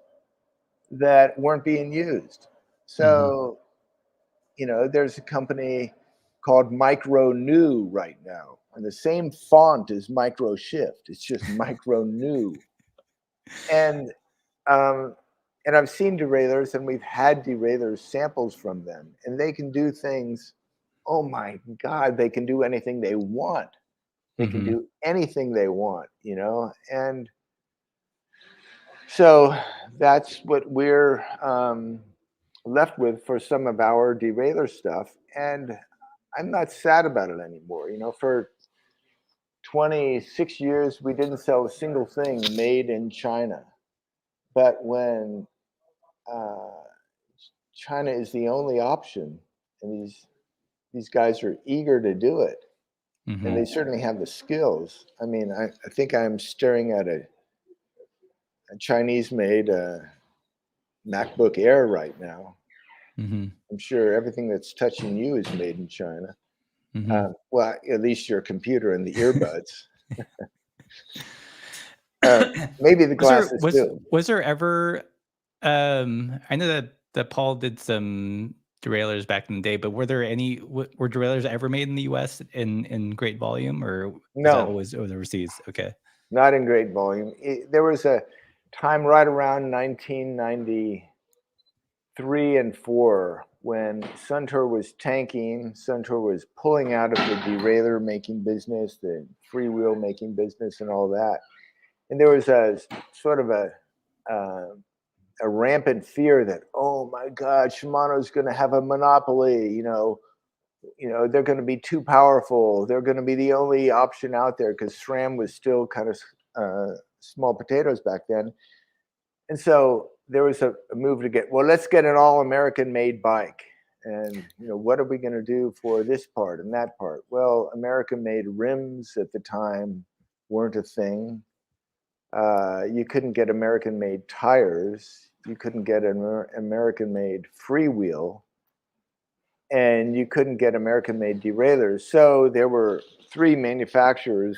that weren't being used. So, there's a company called Micro-New right now. And the same font as Microshift. It's just Micro-New. And I've seen derailleurs, and we've had derailleur samples from them, and they can do things. Oh my God, they can do anything they want. They can do anything they want, And so that's what we're left with for some of our derailleur stuff. And I'm not sad about it anymore. For 26 years, we didn't sell a single thing made in China. But when China is the only option, and these guys are eager to do it, and they certainly have the skills. I mean, I think I'm staring at a Chinese-made MacBook Air right now. I'm sure everything that's touching you is made in China. Well, at least your computer and the earbuds. Maybe the glasses too. Was there ever? I know that Paul did some derailleurs back in the day, but were derailleurs ever made in the U.S. in great volume, or was that always overseas? Okay, not in great volume. There was a time right around 1990. 3 and 4, when Centaur was tanking, Centaur was pulling out of the derailleur making business, the freewheel making business, and all that. And there was a sort of a rampant fear that, oh my God, Shimano's going to have a monopoly. They're going to be too powerful. They're going to be the only option out there, because SRAM was still kind of small potatoes back then. And so there was a move to let's get an all-American made bike. And, what are we going to do for this part and that part? Well, American-made rims at the time weren't a thing. You couldn't get American-made tires. You couldn't get an American-made freewheel. And you couldn't get American-made derailleurs. So there were 3 manufacturers,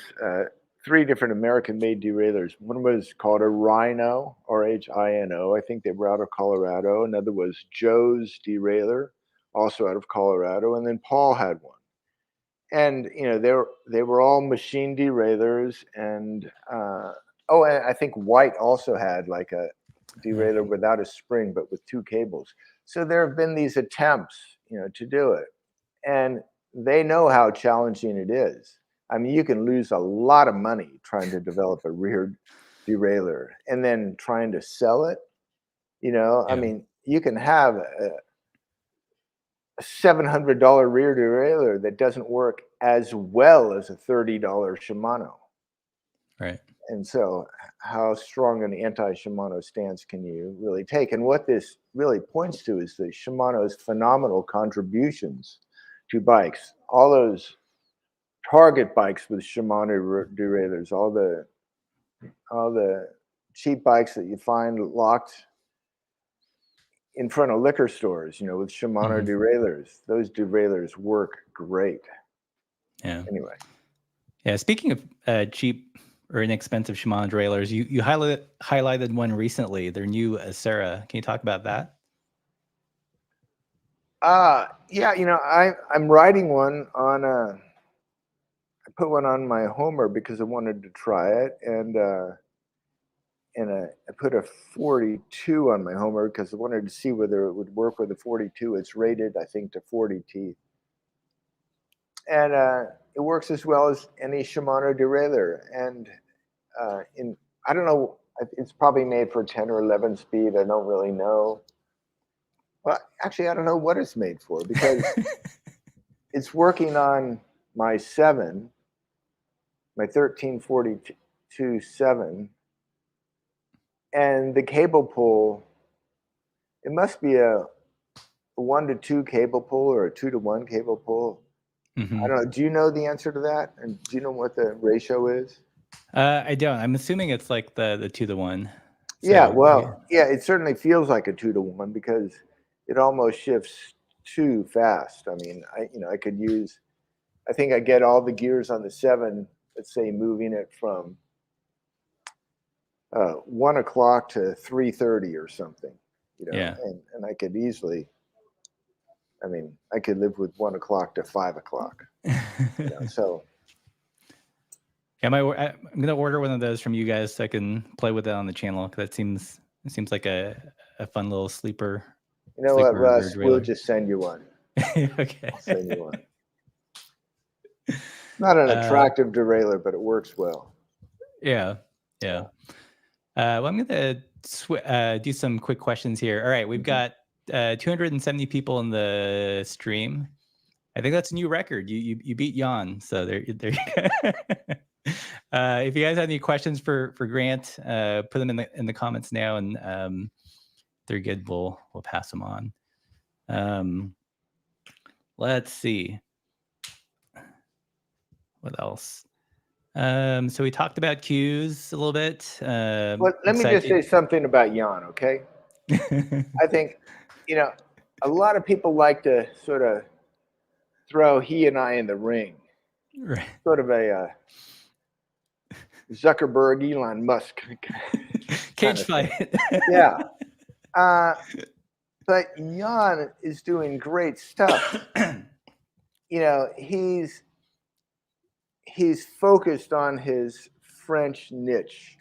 3 different American-made derailleurs. One was called a Rhino, R-H-I-N-O. I think they were out of Colorado. Another was Joe's Derailleur, also out of Colorado. And then Paul had one. And they were all machine derailleurs. And and I think White also had like a derailleur without a spring, but with 2 cables. So there have been these attempts, to do it. And they know how challenging it is. I mean, you can lose a lot of money trying to develop a rear derailleur and then trying to sell it. I mean, you can have a $700 rear derailleur that doesn't work as well as a $30 Shimano. Right. And so how strong an anti-Shimano stance can you really take? And what this really points to is the Shimano's phenomenal contributions to bikes. All those target bikes with Shimano derailleurs, all the cheap bikes that you find locked in front of liquor stores, with Shimano derailleurs. Those derailleurs work great. Yeah. Anyway. Yeah. Speaking of cheap or inexpensive Shimano derailleurs, you highlighted one recently, their new Acera. Can you talk about that? Yeah, I'm riding one on I put one on my Homer because I wanted to try it, and I put a 42 on my Homer because I wanted to see whether it would work with a 42. It's rated, I think, to 40 teeth, and it works as well as any Shimano derailleur. And I don't know, it's probably made for 10 or 11 speed. I don't really know. Well, actually, I don't know what it's made for, because it's working on my 7, my 1342 7, and the cable pull, it must be a 1-to-2 cable pull or a 2-to-1 cable pull. I don't know. Do you know the answer to that? And do you know what the ratio is? I don't. I'm assuming it's like the 2-to-1. So, yeah, it certainly feels like a 2-to-1 because it almost shifts too fast. I mean, I could use, I think I get all the gears on the 7, let's say, moving it from 1 o'clock to 3:30 or something, Yeah. and I could easily, I mean, I could live with 1 o'clock to 5 o'clock. So. Yeah, I'm gonna order one of those from you guys so I can play with it on the channel, because it seems like a fun little sleeper. You know what, Russ? We'll just send you one. Okay. I'll send you one. Not an attractive derailleur, but it works well. Yeah. Well, I'm gonna do some quick questions here. All right, we've got 270 people in the stream. I think that's a new record. You beat Jan, so there you go. If you guys have any questions for Grant, put them in the comments now, and they're good. We'll pass them on. Let's see what else. So we talked about cues a little bit. Well, let me just say something about Jan, okay? I think, a lot of people like to sort of throw he and I in the ring. Right. Sort of a Zuckerberg, Elon Musk cage fight. Yeah. But Jan is doing great stuff. He's focused on his French niche,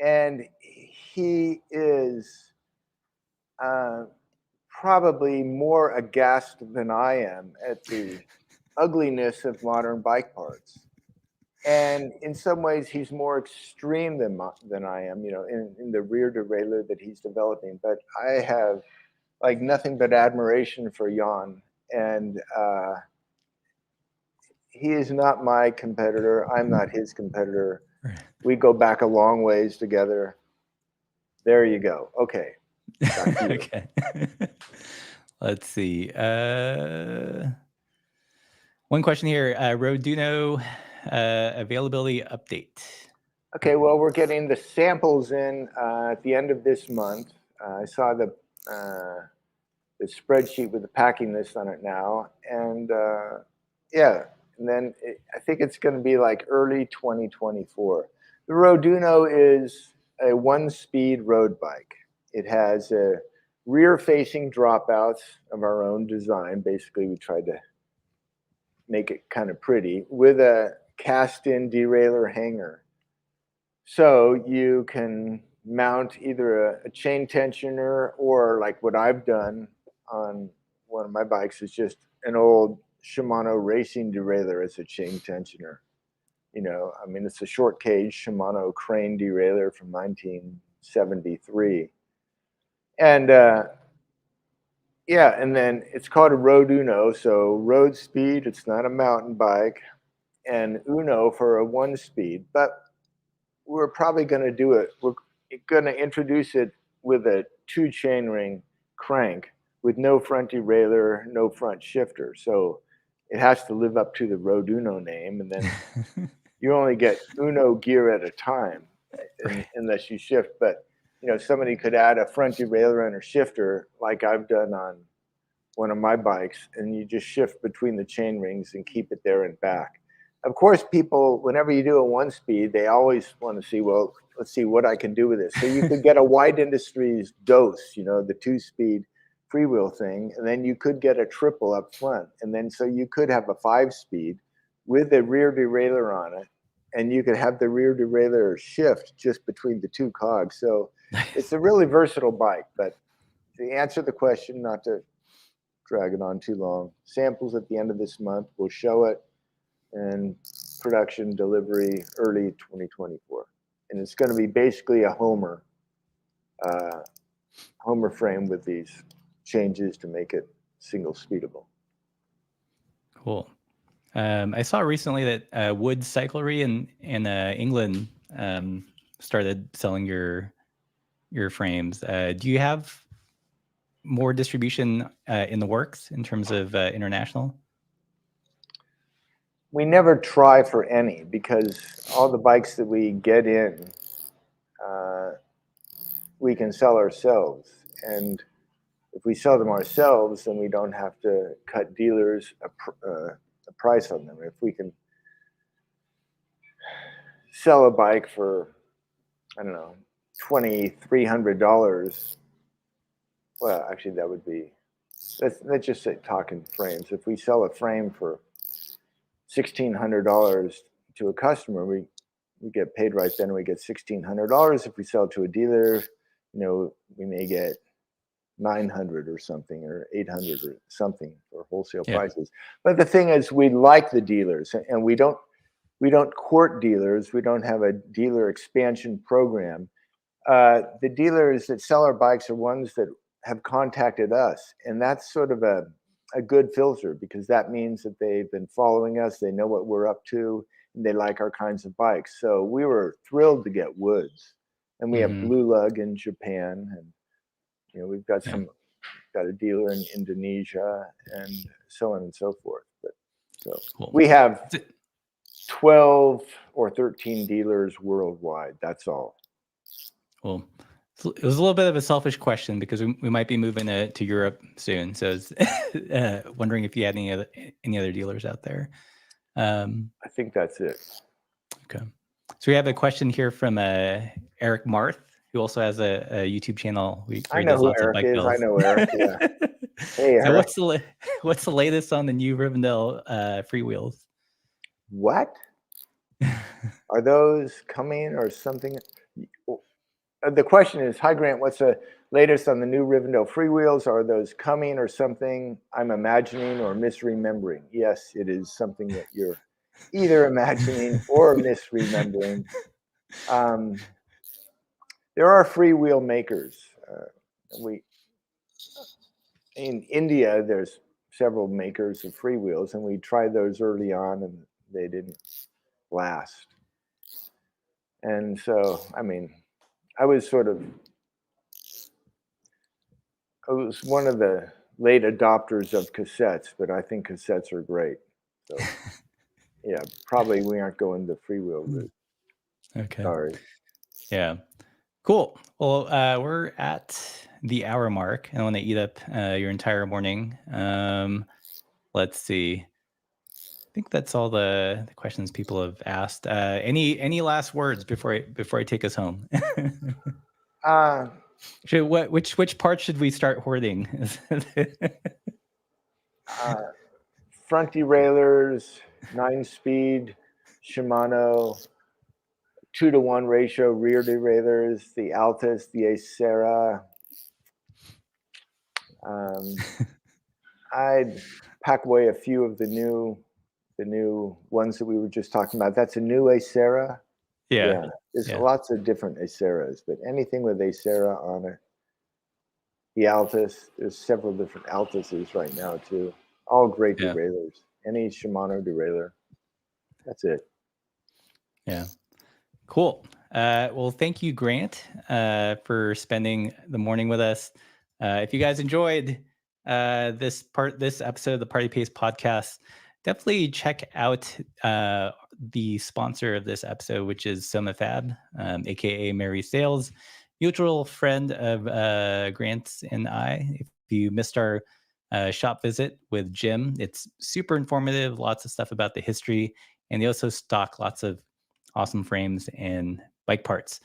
and he is probably more aghast than I am at the ugliness of modern bike parts. And in some ways, he's more extreme than I am, you know, in the rear derailleur that he's developing. But I have like nothing but admiration for Jan, and he is not my competitor. I'm not his competitor. We go back a long ways together. There you go. Okay. Okay. Let's see. One question here. Roduno availability update. Okay, well, we're getting the samples in at the end of this month. I saw the spreadsheet with the packing list on it now, and yeah, and then I think it's going to be like early 2024. The Roduno is a one-speed road bike. It has a rear-facing dropouts of our own design. Basically, we tried to make it kind of pretty with a cast-in derailleur hanger. So you can mount either a chain tensioner, or like what I've done on one of my bikes is just an old Shimano racing derailleur as a chain tensioner. You know, I mean, it's a short cage Shimano crane derailleur from 1973. And yeah, and then it's called a Roduno, so road speed, it's not a mountain bike, and Uno for a one speed. But we're probably going to do it. We're going to introduce it with a 2 chainring crank with no front derailleur, no front shifter. So it has to live up to the Roduno name, and then you only get Uno gear at a time, unless you shift. But you know, somebody could add a front derailleur and a shifter, like I've done on one of my bikes, and you just shift between the chain rings and keep it there and back. Of course, people, whenever you do a one speed, they always want to see, well, let's see what I can do with this. So you could get a Wide Industries dose, you know, the 2-speed freewheel thing, and then you could get a triple up front. And then so you could have a 5-speed with a rear derailleur on it, and you could have the rear derailleur shift just between the 2 cogs. So it's a really versatile bike. But to answer the question, not to drag it on too long, samples at the end of this month. We'll show it, and production delivery early 2024. And it's going to be basically a Homer frame with these changes to make it single speedable. Cool. I saw recently that Wood Cyclery in England started selling your frames. Do you have more distribution in the works in terms of international? We never try for any, because all the bikes that we get in, we can sell ourselves. And if we sell them ourselves, then we don't have to cut dealers a price on them. If we can sell a bike for, I don't know, $2,300, well, actually that would be, let's just say talking frames. If we sell a frame for $1,600 to a customer, we get paid right then. We get $1,600. If we sell to a dealer, you know, we may get $900 or something, or $800 or something for wholesale prices. But the thing is, we like the dealers, and we don't court dealers. We don't have a dealer expansion program. The dealers that sell our bikes are ones that have contacted us, and that's sort of a good filter, because that means that they've been following us, they know what we're up to, and they like our kinds of bikes. So we were thrilled to get Woods, and we have Blue Lug in Japan, and you know, we've got got a dealer in Indonesia, and so on and so forth. But so we have 12 or 13 dealers worldwide. That's all. Well, it was a little bit of a selfish question, because we might be moving to Europe soon. So I was wondering if you had any other dealers out there. I think that's it. Okay. So we have a question here from Eric Marth, who also has a YouTube channel. I know who Eric is. I know Eric. Yeah. Hey, Eric. So what's the latest on the new Rivendell Freewheels? What? Are those coming or something? the question is, hi Grant, what's the latest on the new Rivendell Freewheels? Are those coming or something I'm imagining or misremembering? Yes, it is something that you're either imagining or misremembering. There are freewheel makers. In India, there's several makers of freewheels, and we tried those early on, and they didn't last. And so, I mean, I was one of the late adopters of cassettes, but I think cassettes are great. So, yeah, probably we aren't going the freewheel route. Okay. Sorry. Yeah. Cool. Well, we're at the hour mark. I don't want to eat up your entire morning. Let's see. I think that's all the questions people have asked. Any last words before I take us home? Which part should we start hoarding? Front derailleurs, 9-speed, Shimano, 2-to-1 ratio rear derailleurs, the Altus, the Acera. I'd pack away a few of the new ones that we were just talking about. That's a new Acera. Yeah. There's lots of different Aceras, but anything with Acera on it. The Altus, there's several different Altuses right now too. All great derailleurs. Any Shimano derailleur. That's it. Yeah. Cool. Well, thank you, Grant, for spending the morning with us. If you guys enjoyed this episode of the Party Pace podcast, definitely check out the sponsor of this episode, which is SomaFab, aka Mary Sales, mutual friend of Grant's and I. If you missed our shop visit with Jim, it's super informative, lots of stuff about the history, and they also stock lots of awesome frames and bike parts.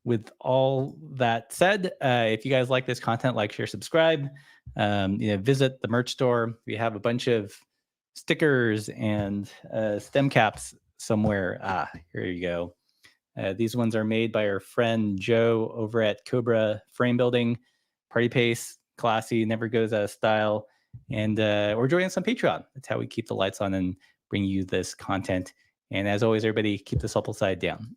With all that said, if you guys like this content, like, share, subscribe. Visit the merch store. We have a bunch of stickers and stem caps somewhere. Here you go. These ones are made by our friend Joe over at Cobra Frame Building. Party Pace, classy, never goes out of style. And we're joining us on Patreon. That's how we keep the lights on and bring you this content. And as always, everybody, keep the supple side down.